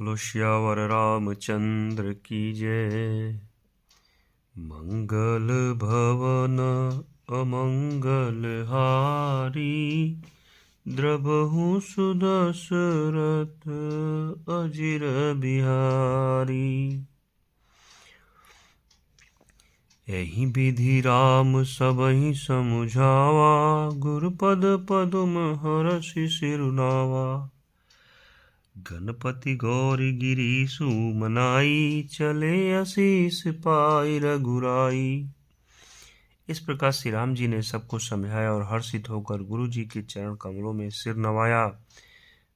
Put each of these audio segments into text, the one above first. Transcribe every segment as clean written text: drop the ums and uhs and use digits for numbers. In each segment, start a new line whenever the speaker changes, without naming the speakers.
बोलो श्यावर रामचंद्र की जय। मंगल भवन अमंगल हारी, द्रबहु सुदशरथ अजिर बिहारी। एहि विधि राम सबहि समुझावा, गुरुपद पदुम हरषि सिरुनावा। गणपति गौरी गिरीशु मनाई, चले असीस पाई रघुराई। इस प्रकार श्री राम जी ने सबको समझाया और हर्षित होकर गुरु जी के चरण कमलों में सिर नवाया।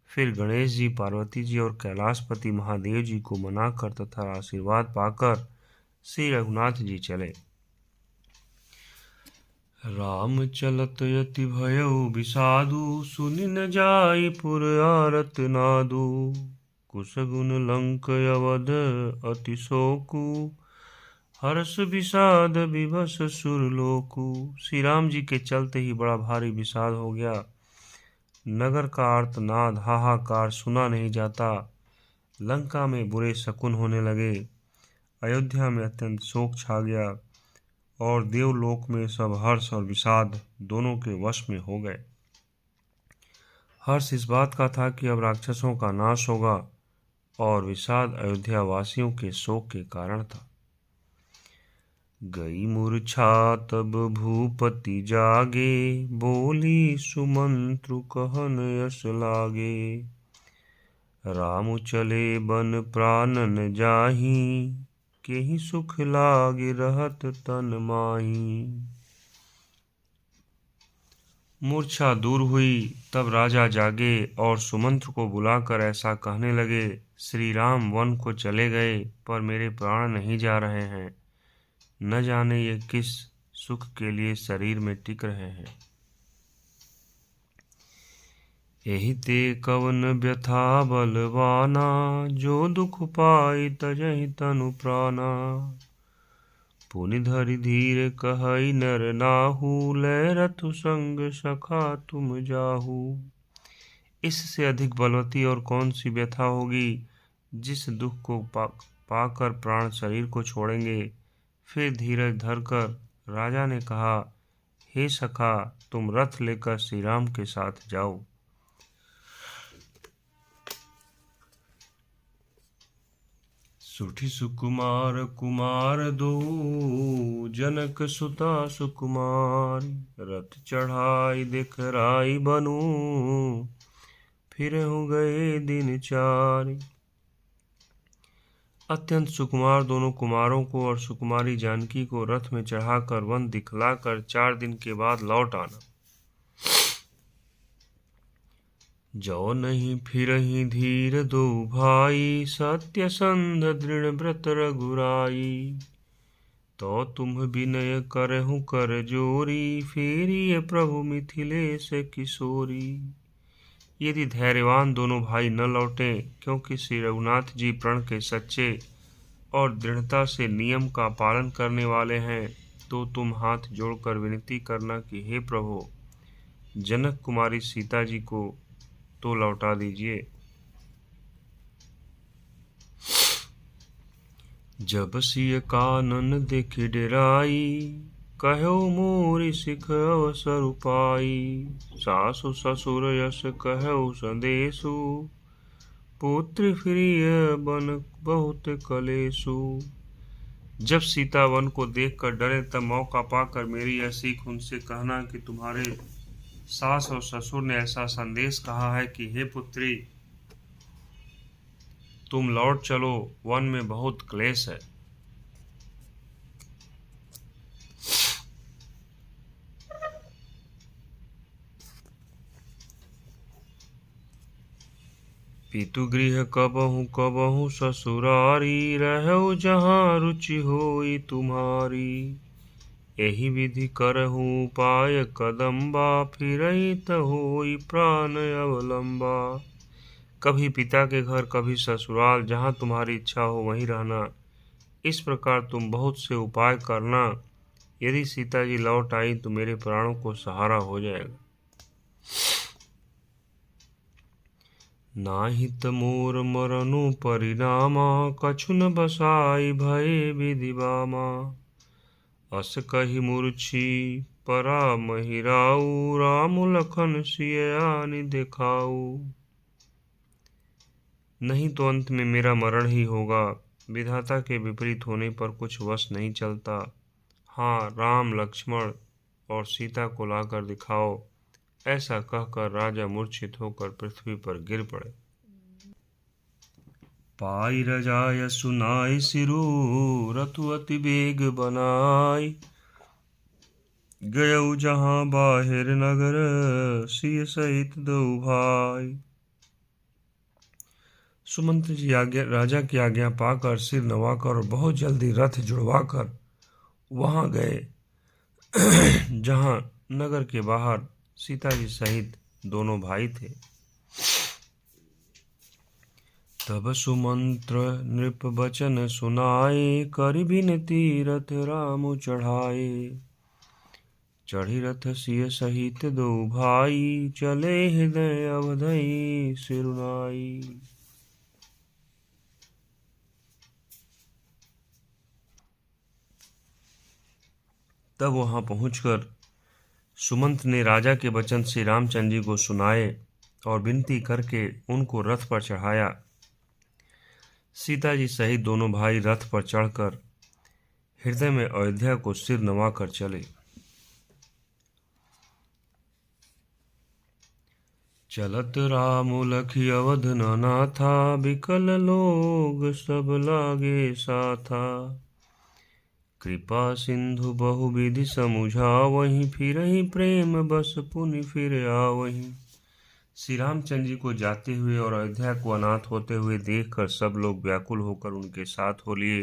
फिर गणेश जी, पार्वती जी और कैलाशपति महादेव जी को मनाकर तथा आशीर्वाद पाकर श्री रघुनाथ जी चले। राम चलत यति भयउ बिसादु, सुनि न जाई पुर आरत नादु। कुशगुन लंक अवध अति शोकु, हर्ष विषाद विवश सुरलोकु। श्री राम जी के चलते ही बड़ा भारी विषाद हो गया। नगर का आर्तनाद हाहाकार सुना नहीं जाता। लंका में बुरे शकुन होने लगे। अयोध्या में अत्यंत शोक छा गया और देवलोक में सब हर्ष और विषाद दोनों के वश में हो गए। हर्ष इस बात का था कि अब राक्षसों का नाश होगा और विषाद अयोध्या वासियों के शोक के कारण था। गई मूर्छा तब भूपति जागे, बोली सुमंत्रु कहन यश लागे। राम चले बन प्राणन जाही, केहि सुख लागे रहत तन माही। मूर्छा दूर हुई तब राजा जागे और सुमंत्र को बुलाकर ऐसा कहने लगे, श्री राम वन को चले गए पर मेरे प्राण नहीं जा रहे हैं। न जाने ये किस सुख के लिए शरीर में टिक रहे हैं। एहि ते कवन व्यथा बलवाना, जो दुख पाई तजहि तनु प्राणा। पुनि धरि धीर कहई नर नाहु, लय रथु संग सखा तुम जाहू। इससे अधिक बलवती और कौन सी व्यथा होगी, जिस दुख को पाकर प्राण शरीर को छोड़ेंगे। फिर धीरज धरकर राजा ने कहा, हे सखा, तुम रथ लेकर श्री राम के साथ जाओ। सुठी सुकुमार कुमार दो, जनक सुता सुकुमारी। रथ चढ़ाई दिखराई बनु, फिर हो गए दिन चारि। अत्यंत सुकुमार दोनों कुमारों को और सुकुमारी जानकी को रथ में चढ़ाकर वन दिखलाकर 4 दिन के बाद लौट आना। जो नहीं फिरहि धीर दो भाई, सत्य संध दृढ़ व्रत रघुराई। तो तुम विनय करहु कर जोरी, फेरिए प्रभु मिथिलेश किशोरी। यदि धैर्यवान दोनों भाई न लौटे, क्योंकि श्री रघुनाथ जी प्रण के सच्चे और दृढ़ता से नियम का पालन करने वाले हैं, तो तुम हाथ जोड़कर विनती करना कि हे प्रभु, जनक कुमारी सीता जी को तो लौटा दीजिए। जब सिय कानन देख डेराई, कहो मोरि सिख अवसर उपाई। सासु ससुर यश कहो संदेशु, पुत्र फिरिय बन बहुत कलेशु। जब सीता वन को देखकर डरे, तब मौका पाकर मेरी यह सीख उनसे कहना कि तुम्हारे सास और ससुर ने ऐसा संदेश कहा है कि हे पुत्री, तुम लौट चलो, वन में बहुत क्लेश है। पितु गृह कबहु कबहु ससुरारी, रहु जहाँ रुचि होई तुम्हारी। एहि विधि करहु उपाय कदम्बा, फिरहि त होई प्राण अवलंबा। कभी पिता के घर, कभी ससुराल, जहाँ तुम्हारी इच्छा हो वहीं रहना। इस प्रकार तुम बहुत से उपाय करना। यदि सीता जी लौट आई तो मेरे प्राणों को सहारा हो जाएगा। नाहित मोर मरनु परिणामा, कछु न बसाई भये विधि बामा। अस कहि मूर्छी परा महिराऊ, राम लखन सिय आनि दिखाऊ। नहीं तो अंत में मेरा मरण ही होगा, विधाता के विपरीत होने पर कुछ वश नहीं चलता। हाँ, राम लक्ष्मण और सीता को लाकर दिखाओ। ऐसा कहकर राजा मूर्छित होकर पृथ्वी पर गिर पड़े। पाई रजाय सुनाई सिरु, रथु अति बेग बनाई। गयऊ जहाँ बाहिर नगर, सिय सहित दो भाई। सुमंत्र जी राजा की आज्ञा पाकर सिर नवाकर और बहुत जल्दी रथ जुड़वाकर वहां गए जहां नगर के बाहर सीता जी सहित दोनों भाई थे। तब सुमंत्र नृप बचन सुनाए, कर बिनती रथ राम चढ़ाए। चढ़ी रथ सिय सहित दो भाई, चले हृदय अवधई सिरुनाई। तब वहां पहुंचकर सुमंत ने राजा के वचन श्री रामचंद्र जी को सुनाए और विनती करके उनको रथ पर चढ़ाया। सीता जी सहित दोनों भाई रथ पर चढ़कर हृदय में अयोध्या को सिर नवाकर चले। चलत राम लखी अवध न नाथा, बिकल लोग सब लागे साथा। कृपा सिंधु बहुविधि समुझावहीं, फिरहि प्रेम बस पुनि फिर आवहीं। श्री रामचंद्र जी को जाते हुए और अयोध्या को अनाथ होते हुए देखकर सब लोग व्याकुल होकर उनके साथ हो लिए।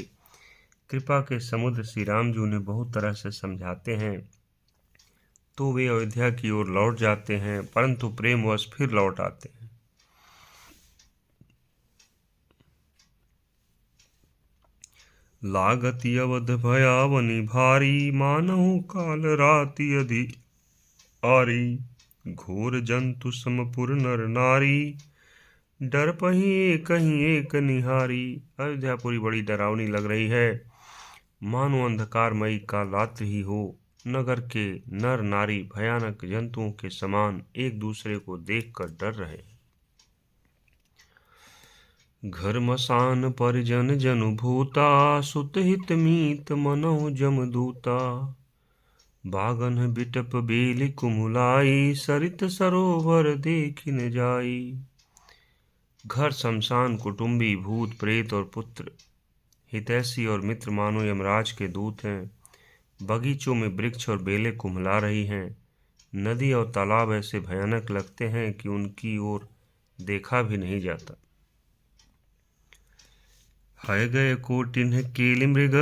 कृपा के समुद्र श्री राम जी उन्हें बहुत तरह से समझाते हैं तो वे अयोध्या की ओर लौट जाते हैं, परंतु प्रेमवश फिर लौट आते हैं। लागति अवध भयावनि भारी, मानहु काल राति अधि घोर जंतु समपुर नर नारी, डर पही कहीं एक निहारी। अयोध्यापुरी बड़ी डरावनी लग रही है, मानो अंधकारमयी काल रात्रि ही हो। नगर के नर नारी भयानक जंतुओं के समान एक दूसरे को देखकर डर रहे। घर मसान परिजन जनु भूता, सुत हित मीत मनहु जमदूता। बागन बिटप बेली कुमुलाई, सरित सरोवर देखिन जाई। घर शमशान कुटुंबी भूत प्रेत और पुत्र, हितैषी और मित्र मानो यमराज के दूत हैं। बगीचों में वृक्ष और बेलें कुम्हला रही हैं। नदी और तालाब ऐसे भयानक लगते हैं कि उनकी ओर देखा भी नहीं जाता। हय गए कोटिन्ह केलि मृग,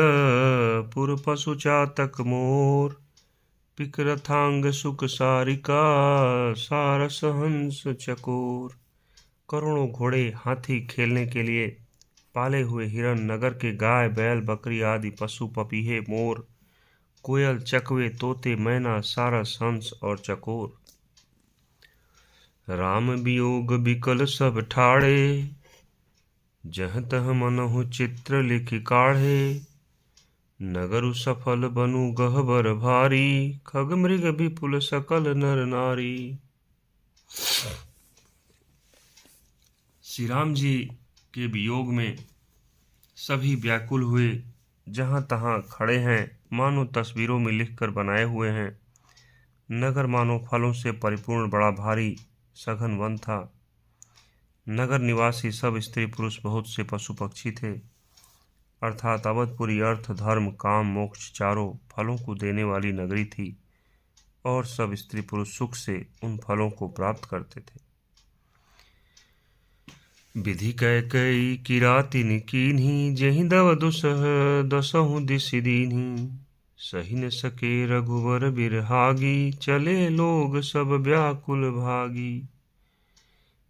पुर पशु चातक मोर। पिकरथांग सुख सारिका, सारस हंस चकोर। करोड़ों घोड़े हाथी खेलने के लिए पाले हुए हिरण, नगर के गाय बैल बकरी आदि पशु पपीहे मोर, कोयल चकवे तोते मैना सारस हंस और चकोर। राम वियोग बिकल सब ठाड़े, जह तह मनहु चित्र लिखि काढ़े। नगरु सफल बनु गहबर भारी, खग मृग विपुल सकल नर नारी। श्री राम जी के वियोग में सभी व्याकुल हुए, जहां तहां खड़े हैं मानो तस्वीरों में लिखकर बनाए हुए हैं। नगर मानो फलों से परिपूर्ण बड़ा भारी सघन वन था। नगर निवासी सब स्त्री पुरुष बहुत से पशु पक्षी थे, अर्थात अवधपुरी अर्थ धर्म काम मोक्ष चारों फलों को देने वाली नगरी थी और सब स्त्री पुरुष सुख से उन फलों को प्राप्त करते थे। विधि कैकई किरातिन कीन्ही, जेहि दव दुसह दसहु दिसि दीन्ही। सही न सके रघुवर बिरहागी, चले लोग सब व्याकुल भागी।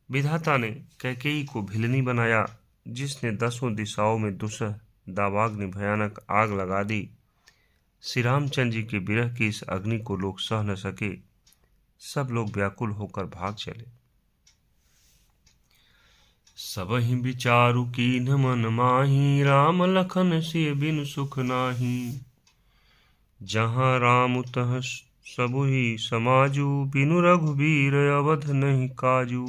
विधाता ने कैकेयी को भिलनी बनाया, जिसने 10 दिशाओं में दुसह दावाग्नि भयानक आग लगा दी। श्री रामचंद्र जी के विरह की इस अग्नि को लोग सह न सके, सब लोग व्याकुल होकर भाग चले। सबहि विचारु कीन्ह मन माही, राम लखन सिय बिनु सुख नाही। जहाँ राम तहाँ सबुहि समाजू, बिनु रघुबीर अवध नहीं काजू।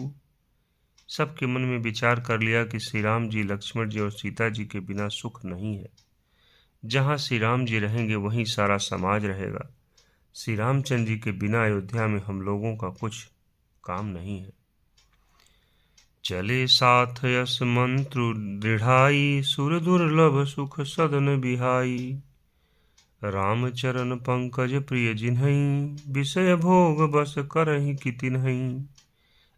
सबके मन में विचार कर लिया कि श्री राम जी, लक्ष्मण जी और सीता जी के बिना सुख नहीं है। जहाँ श्री राम जी रहेंगे वहीं सारा समाज रहेगा। श्री रामचंद्र जी के बिना अयोध्या में हम लोगों का कुछ काम नहीं है। चले साथ यस मंत्र दृढ़ाई, सुर दुर्लभ सुख सदन बिहाई। राम चरण पंकज प्रिय जिन्हई, विषय भोग बस करहि कि तिन्हई।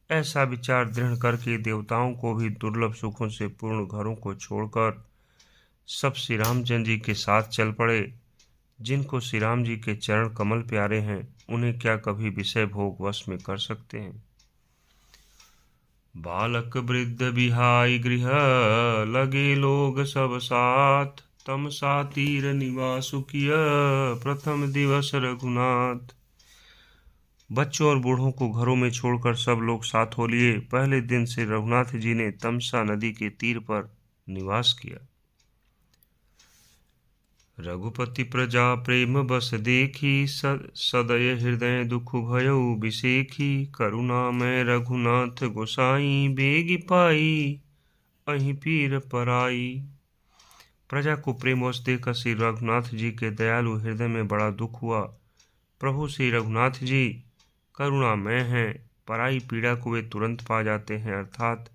ऐसा विचार दृढ़ करके देवताओं को भी दुर्लभ सुखों से पूर्ण घरों को छोड़कर सब श्री रामचंद्र जी के साथ चल पड़े। जिनको श्री राम जी के चरण कमल प्यारे हैं, उन्हें क्या कभी विषय भोग वश में कर सकते हैं। बालक वृद्ध बिहाई गृह, लगे लोग सब साथ। तम सा तीर निवासु किय, प्रथम दिवस रघुनाथ। बच्चों और बूढ़ों को घरों में छोड़कर सब लोग साथ हो लिए। पहले दिन से रघुनाथ जी ने तमसा नदी के तीर पर निवास किया। रघुपति प्रजा प्रेम बस देखी, सदय हृदय दुख भयउ बिसेखी। करुणा में रघुनाथ गोसाई, बेगी पाई अहि पीर पराई। प्रजा को प्रेमवश देखकर श्री रघुनाथ जी के दयालु हृदय में बड़ा दुख हुआ। प्रभु श्री रघुनाथ जी करुणामय हैं, पराई पीड़ा को वे तुरंत पा जाते हैं, अर्थात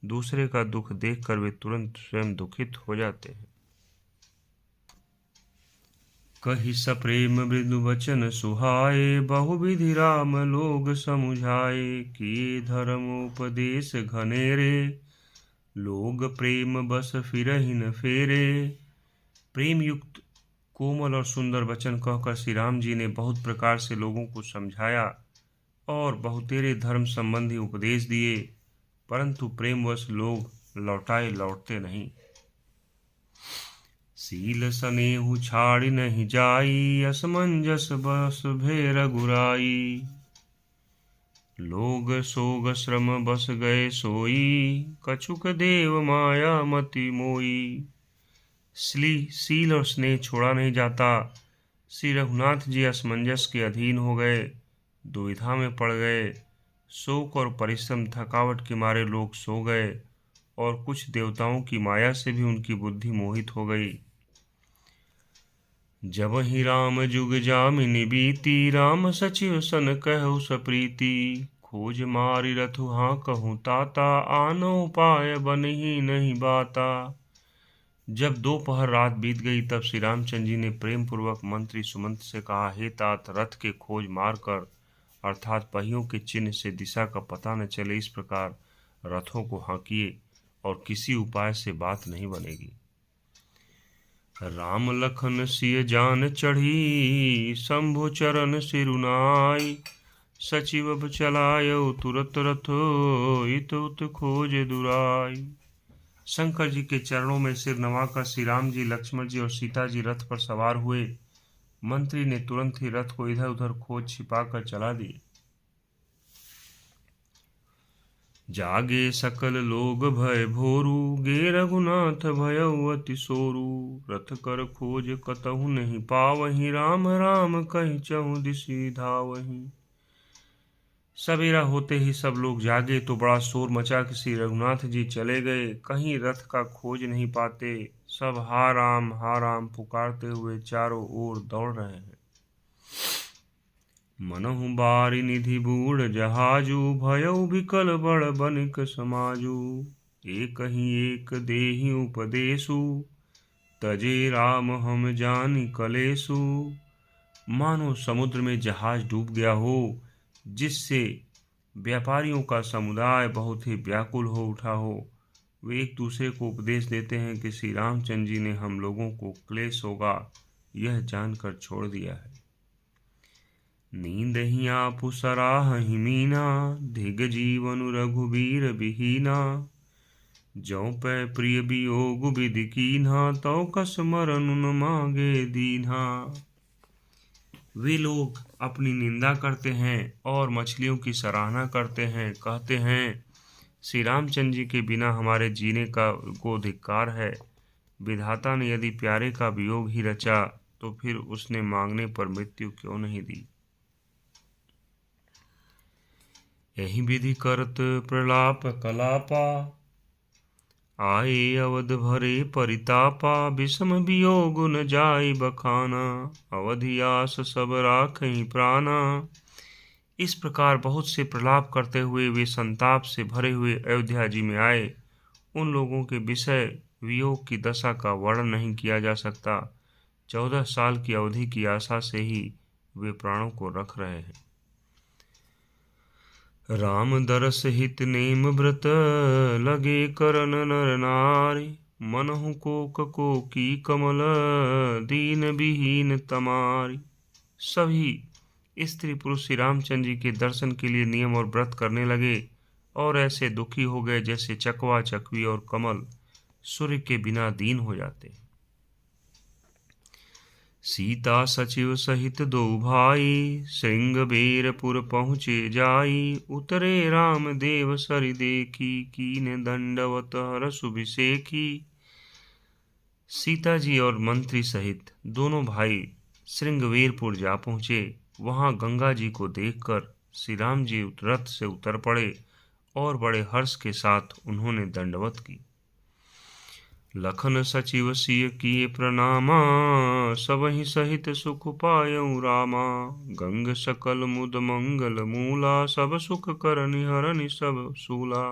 दूसरे का दुख देखकर वे तुरंत स्वयं दुखित हो जाते हैं। कहि सप्रेम मृदु वचन सुहाए, बहुविधि राम लोग समुझाए। किए धर्मोपदेश घनेरे, लोग प्रेम बस फिरहि न फेरे। प्रेम युक्त कोमल और सुंदर वचन कहकर श्री राम जी ने बहुत प्रकार से लोगों को समझाया और बहुतेरे धर्म संबंधी उपदेश दिए, परंतु प्रेमवश लोग लौटते नहीं। सील सनेहु छाड़ि नहीं जाई, असमंजस बस भे रघुराई। लोग सोग श्रम बस गए सोई, कछुक देव माया मति मोई। सील और स्नेह छोड़ा नहीं जाता। श्री रघुनाथ जी असमंजस के अधीन हो गए, दुविधा में पड़ गए। शोक और परिश्रम थकावट के मारे लोग सो गए और कुछ देवताओं की माया से भी उनकी बुद्धि मोहित हो गई। जब ही राम जुग जामिनी बीती, राम सचिव सन कहु सप्रीति। खोज मारि रथु हाँ कहूँ ताता, आनो उपाय बनहि नहीं बाता। जब दोपहर रात बीत गई तब श्री रामचंद्र जी ने प्रेम पूर्वक मंत्री सुमंत से कहा, हे तात, रथ के खोज मार कर, अर्थात पहियों के चिन्ह से दिशा का पता न चले, इस प्रकार रथों को हाँकिए और किसी उपाय से बात नहीं बनेगी। राम लखन सिय जान चढ़ी, शंभु चरण सिरुनाई। सचिव अब चलायो तुरत रथो, इत उत खोज दुराई। शंकर जी के चरणों में सिर नवाकर श्री राम जी, लक्ष्मण जी और सीता जी रथ पर सवार हुए। मंत्री ने तुरंत ही रथ को इधर उधर खोज छिपाकर चला दिए। जागे सकल लोग भय भोरू, गे रघुनाथ भयउ अति सोरू। रथ कर खोज कतहु नहीं पावहीं, राम राम कहि चहुँ दिशि धावहीं। सवेरा होते ही सब लोग जागे तो बड़ा शोर मचा कि श्री रघुनाथ जी चले गए, कहीं रथ का खोज नहीं पाते। सब हा राम पुकारते हुए चारों ओर दौड़ रहे हैं। मनहु बारि निधि बूढ़ जहाजू, भयउ विकल बड़ बनिक समाजू। एक ही एक देहि उपदेशु, तजे राम हम जानि कलेसु। मानो समुद्र में जहाज डूब गया हो, जिससे व्यापारियों का समुदाय बहुत ही व्याकुल हो उठा हो। वे एक दूसरे को उपदेश देते हैं कि श्री रामचंद्र जी ने हम लोगों को क्लेश होगा यह जानकर छोड़ दिया है। नींद ही आपु सराहहि मीना, धिग जीवनु रघुबीर बिहीना। जौ पै प्रिय वियोग विधि कीन्हा, तौ कस मरनु न मांगे दीन्हा। वे लोग अपनी निंदा करते हैं और मछलियों की सराहना करते हैं, कहते हैं श्री रामचंद्र जी के बिना हमारे जीने का को धिक्कार है। विधाता ने यदि प्यारे का वियोग ही रचा तो फिर उसने मांगने पर मृत्यु क्यों नहीं दी। यही विधि करत प्रलाप कलापा, आए अवध भरे परितापा। विषम वियोग न जाय बखाना, अवधि आस सब राखहि प्राणा। इस प्रकार बहुत से प्रलाप करते हुए वे संताप से भरे हुए अयोध्या जी में आए। उन लोगों के विषय वियोग की दशा का वर्णन नहीं किया जा सकता। 14 साल की अवधि की आशा से ही वे प्राणों को रख रहे हैं। राम दरस हित नेम व्रत, लगे करन नर नारी। मनहु को की कमल, दीन विहीन तमारी। सभी स्त्री पुरुष श्री रामचंद्र जी के दर्शन के लिए नियम और व्रत करने लगे और ऐसे दुखी हो गए जैसे चकवा चकवी और कमल सूर्य के बिना दीन हो जाते। सीता सचिव सहित दो भाई, श्रृंगबेरपुर पहुँचे जाई। उतरे राम देव सरि देखी, कीन दंडवत हरषु अभिषेकी। सीता जी और मंत्री सहित दोनों भाई श्रृंगवेरपुर जा पहुँचे। वहां गंगा जी को देखकर श्री राम जी रथ से उतर पड़े और बड़े हर्ष के साथ उन्होंने दंडवत की। लखन सचिव सिय किए प्रणामा, सबहि सहित सुख पायऊ रामा। गंग सकल मुद मंगल मूला, सब सुख करनि हरनि सब सूला।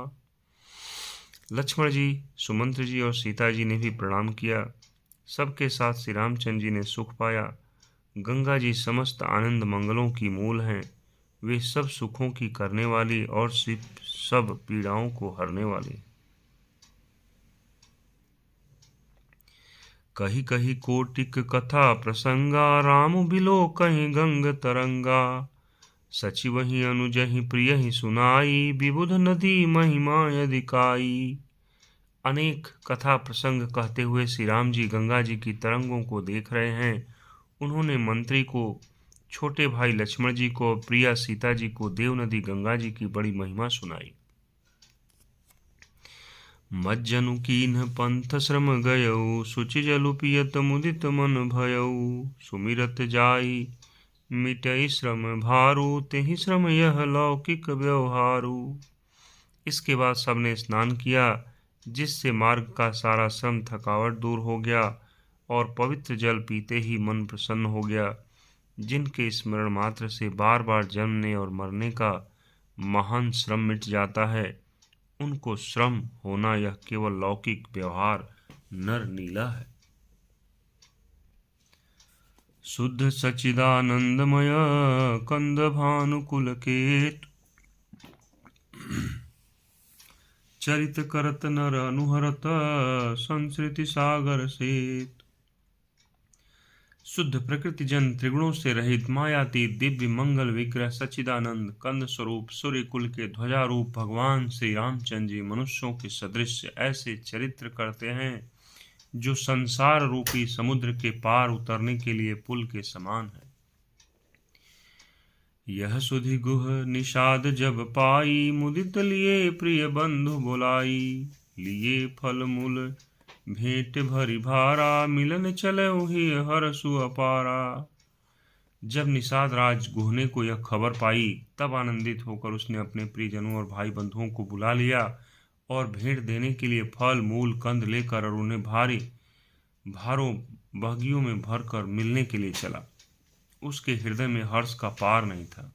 लक्ष्मण जी, सुमंत्र जी और सीता जी ने भी प्रणाम किया। सबके साथ श्री रामचंद्र जी ने सुख पाया। गंगा जी समस्त आनंद मंगलों की मूल हैं। वे सब सुखों की करने वाली और सब पीड़ाओं को हरने वाली। कही कही कोटिक कथा प्रसंगा, राम बिलो कहीं गंग तरंगा। सचिवहि अनुजहि प्रियहि सुनाई, विबुध नदी महिमा अधिकाई। अनेक कथा प्रसंग कहते हुए श्री राम जी गंगा जी की तरंगों को देख रहे हैं। उन्होंने मंत्री को, छोटे भाई लक्ष्मण जी को, प्रिया सीता जी को देव नदी गंगा जी की बड़ी महिमा सुनाई। मज्जनु कीन्ह पंथ श्रम गयऊ, सुचि जलु पियत मुदित मन भयऊ। सुमिरत जाई मिटई श्रम भारू, तेहि श्रम यह लौकिक व्यवहारू। इसके बाद सबने स्नान किया, जिससे मार्ग का सारा श्रम थकावट दूर हो गया और पवित्र जल पीते ही मन प्रसन्न हो गया। जिनके स्मरण मात्र से बार बार जन्मने और मरने का महान श्रम मिट जाता है, उनको श्रम होना यह केवल लौकिक व्यवहार नर नीला है। शुद्ध सच्चिदानंदमय कंद भानुकुल केतु, चरित करत नर अनुहरत संस्कृति सागर सेतु। शुद्ध प्रकृति जन त्रिगुणों से रहित मायातीत दिव्य मंगल विग्रह सच्चिदानंद कंद स्वरूप सूर्य कुल के ध्वजारूप भगवान श्री रामचंद्र जी मनुष्यों के सदृश ऐसे चरित्र करते हैं जो संसार रूपी समुद्र के पार उतरने के लिए पुल के समान है। यह सुधि गुह निषाद जब पाई, मुदित लिए प्रिय बंधु बुलाई। लिए फल मूल भेंट भरी भारा, मिलन चलऊ ही हरसु अपारा। जब निषाद राज गुह ने को यह खबर पाई, तब आनंदित होकर उसने अपने प्रियजनों और भाई बंधुओं को बुला लिया और भेंट देने के लिए फल मूल कंद लेकर और उन्हें भारों बगियों में भरकर मिलने के लिए चला। उसके हृदय में हर्ष का पार नहीं था।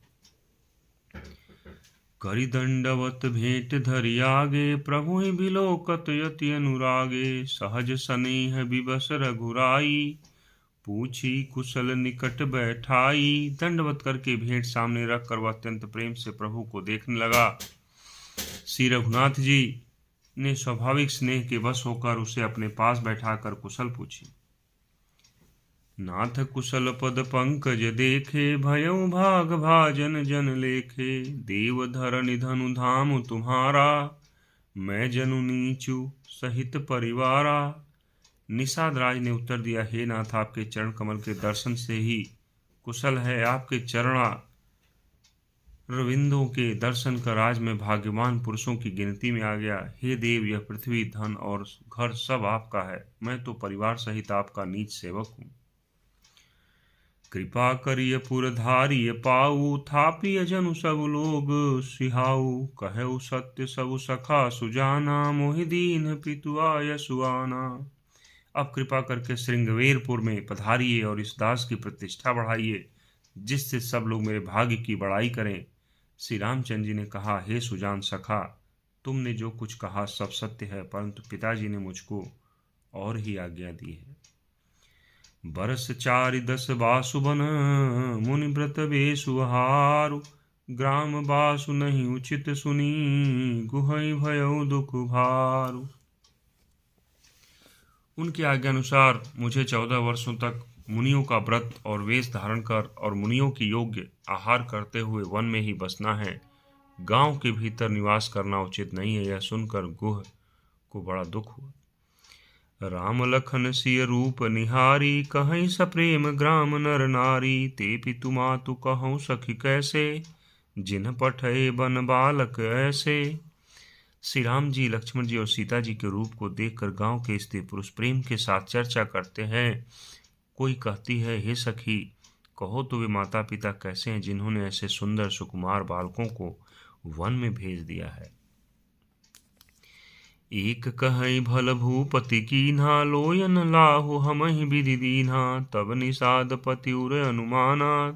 करि दंडवत भेंट धरि आगे, प्रभु ही बिलोकत यति अनुरागे। सहज स्नेह विवश रघुराई, पूछी कुशल निकट बैठाई। दंडवत करके भेंट सामने रखकर वह अत्यंत प्रेम से प्रभु को देखने लगा। श्री रघुनाथ जी ने स्वाभाविक स्नेह के वश होकर उसे अपने पास बैठाकर कुशल पूछी। नाथ कुशल पद पंकज देखे, भयउ भाग भाजन जन लेखे। देव धरनि धनु धाम तुम्हारा, मैं जनु नीचु सहित परिवारा। निषाद राज ने उत्तर दिया, हे नाथ, आपके चरण कमल के दर्शन से ही कुशल है। आपके चरणा रविंदों के दर्शन कर आज मैं भाग्यवान पुरुषों की गिनती में आ गया। हे देव, यह पृथ्वी, धन और घर सब आपका है। मैं तो परिवार सहित आपका नीच सेवक हूँ। कृपा करिय पुरधारिय पाऊ, थापिय जनु सब लोग सिहाऊ। कहऊ सत्य सब सखा सुजाना, मोहि दीन पितु आय सुआना। अब कृपा करके श्रृंगवेरपुर में पधारिए और इस दास की प्रतिष्ठा बढ़ाइए, जिससे सब लोग मेरे भाग्य की बड़ाई करें। श्री रामचंद्र जी ने कहा, हे सुजान सखा, तुमने जो कुछ कहा सब सत्य है, परंतु पिताजी ने मुझको और ही आज्ञा दी है। बरस 4 10 बासुबन, मुनि व्रत बेसुहारु। ग्राम बासु नहीं उचित सुनी, गुहई भयउ दुख भारु। उनकी आज्ञा अनुसार मुझे 14 वर्षों तक मुनियों का व्रत और वेश धारण कर और मुनियों की योग्य आहार करते हुए वन में ही बसना है। गांव के भीतर निवास करना उचित नहीं है। यह सुनकर गुह को बड़ा दुख हुआ। राम लखन सिय रूप निहारी, कहीं सप्रेम ग्राम नर नारी। ते पितु मातु कहूँ सखी कैसे, जिन्ह पठे बन बालक ऐसे। श्री राम जी, लक्ष्मण जी और सीता जी के रूप को देखकर गांव के स्त्री पुरुष प्रेम के साथ चर्चा करते हैं। कोई कहती है, हे सखी, कहो तो वे माता पिता कैसे हैं जिन्होंने ऐसे सुंदर सुकुमार बालकों को वन में भेज दिया है। एक कहीं भल भूपति कीन्हा, लोयन लाहु हमहि विधि दीन्हा। तब निषाद पति उर अनुमाना,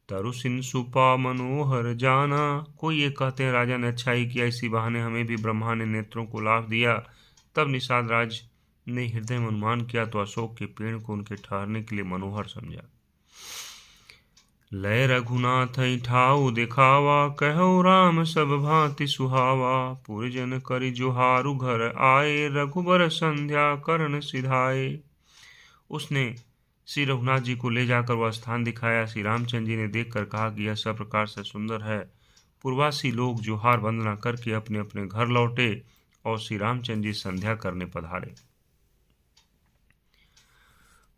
तरुसिन सुपा मनोहर जाना। कोई ये कहते हैं, राजा ने अच्छा ही किया, इसी बहाने हमें भी ब्रह्मा ने नेत्रों को लाभ दिया। तब निषाद राज ने हृदय में अनुमान किया तो अशोक के पेड़ को उनके ठहरने के लिए मनोहर समझा। लय रघुनाथ ठाऊ दिखावा, कहो राम सब भांति सुहावा। पुरजन करि जोहारु घर आए, रघुबर संध्या करण सिधाए। उसने श्री रघुनाथ जी को ले जाकर वह स्थान दिखाया। श्री रामचंद्र जी ने देखकर कहा कि यह सब प्रकार से सुंदर है। पूर्वासी लोग जोहार वंदना करके अपने अपने घर लौटे और श्री रामचंद्र जी संध्या करने पधारे।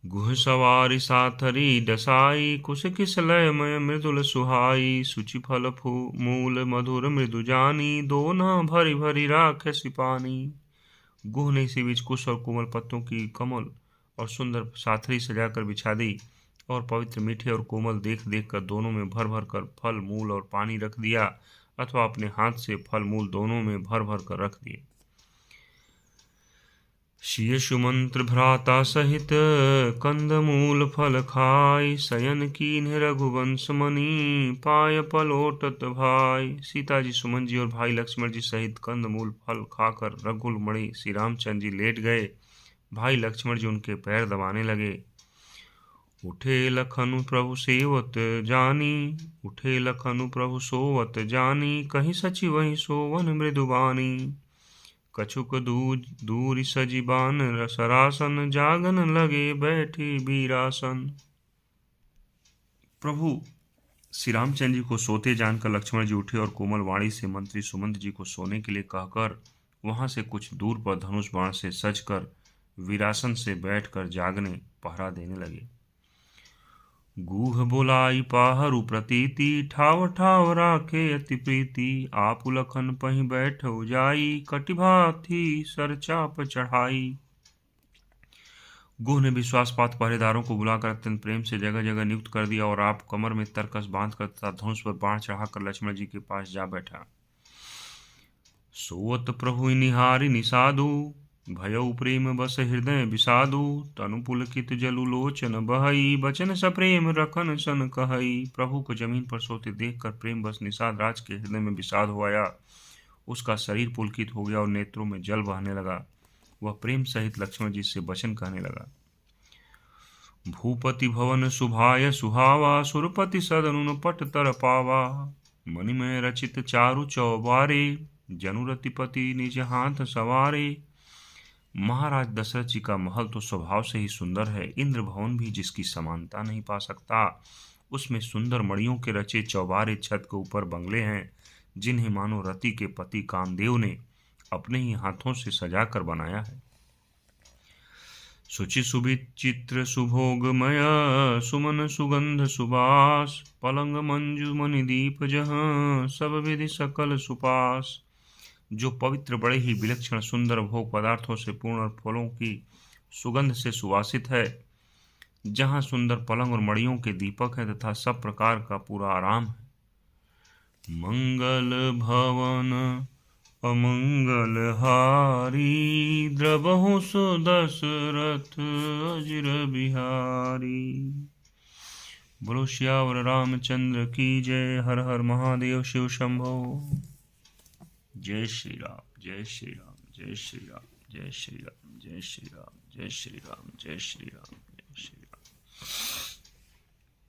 गुह सवारी साथरी डसाई, कुश किसलय मय मृदुल सुहाई। सुचि फल मूल मधुर मृदु जानी, दोना भरी भरी राख सिपानी। गुह ने इसी बीच कुश और कोमल पत्तों की कमल और सुंदर साथरी सजाकर बिछा दी और पवित्र मीठे और कोमल देख देख कर दोनों में भर भर कर फल मूल और पानी रख दिया, अथवा अपने हाथ से फल मूल दोनों में भर भर कर रख दिए। शियशु मंत्र भ्राता सहित, कंद मूल फल खाई। शयन कीन्ह रघुवंश मणि, पाय पलोटत भाई। सीता जी, सुमन जी और भाई लक्ष्मण जी सहित कंद मूल फल खाकर रघुल मणि श्री रामचंद्र जी लेट गए। भाई लक्ष्मण जी उनके पैर दबाने लगे। उठे लखनु प्रभु सेवत जानी, उठे लखनु प्रभु सोवत जानी। कहीं सची वहीं सोवन मृदुबानी। कछुक दूरी सजीबान सरासन, जागन लगे बैठी वीरासन। प्रभु श्री रामचंद्र जी को सोते जानकर लक्ष्मण जी उठे और कोमल वाणी से मंत्री सुमंत जी को सोने के लिए कहकर वहां से कुछ दूर पर धनुष बाण से सजकर वीरासन से बैठकर जागने पहरा देने लगे। गूह बुलाई पाहरु प्रतीति, ठाव ठाव राखे अति प्रीति। आप लखन पहि बैठो जाई, कटिभा थी सरचाप चढ़ाई। गुह ने विश्वासपात पहरेदारों को बुलाकर अत्यंत प्रेम से जगह जगह नियुक्त कर दिया और आप कमर में तरकस बांधकर तथा धनुष पर बाण चढ़ाकर लक्ष्मण जी के पास जा बैठा। सोवत प्रभु निहारी निषादु, भयउ प्रेम बस हृदय विषादु। तनु पुलकित जलु लोचन बहई, बचन सप्रेम रखन सन कहई। प्रभु को जमीन पर सोते देखकर प्रेम बस निषाद राज के हृदय में विषाद हो आया। उसका शरीर पुलकित हो गया और नेत्रों में जल बहने लगा। वह प्रेम सहित लक्ष्मण जी से वचन कहने लगा। भूपति भवन सुभाय सुहावा, सुरपति सदनुन पट तर पावा। मणिमय रचित चारु चौबारे, जनुरतिपति निज हाथ सवारे। महाराज दशरथ जी का महल तो स्वभाव से ही सुंदर है। इंद्र भवन भी जिसकी समानता नहीं पा सकता। उसमें सुंदर मणियों के रचे चौबारे छत के ऊपर बंगले हैं, जिन्हें मानो रति के पति कामदेव ने अपने ही हाथों से सजाकर बनाया है। शुचि सुविचित्र सुभोगमय सुमन सुगंध सुबास पलंग मंजु मणि दीप जहाँ सब विधि सकल सुपास। जो पवित्र बड़े ही विलक्षण सुंदर भोग पदार्थों से पूर्ण और फलों की सुगंध से सुवासित है, जहाँ सुंदर पलंग और मड़ियों के दीपक हैं तथा सब प्रकार का पूरा आराम है। मंगल भवन अमंगल हारी द्रवहु सुदशरथ अजिर बिहारी। बोलो श्यावर रामचंद्र की जय। हर हर महादेव शिव शंभो। जय श्री राम, जय श्री राम, जय श्री राम, जय श्री राम, जय श्री राम, जय श्री राम, जय श्री राम।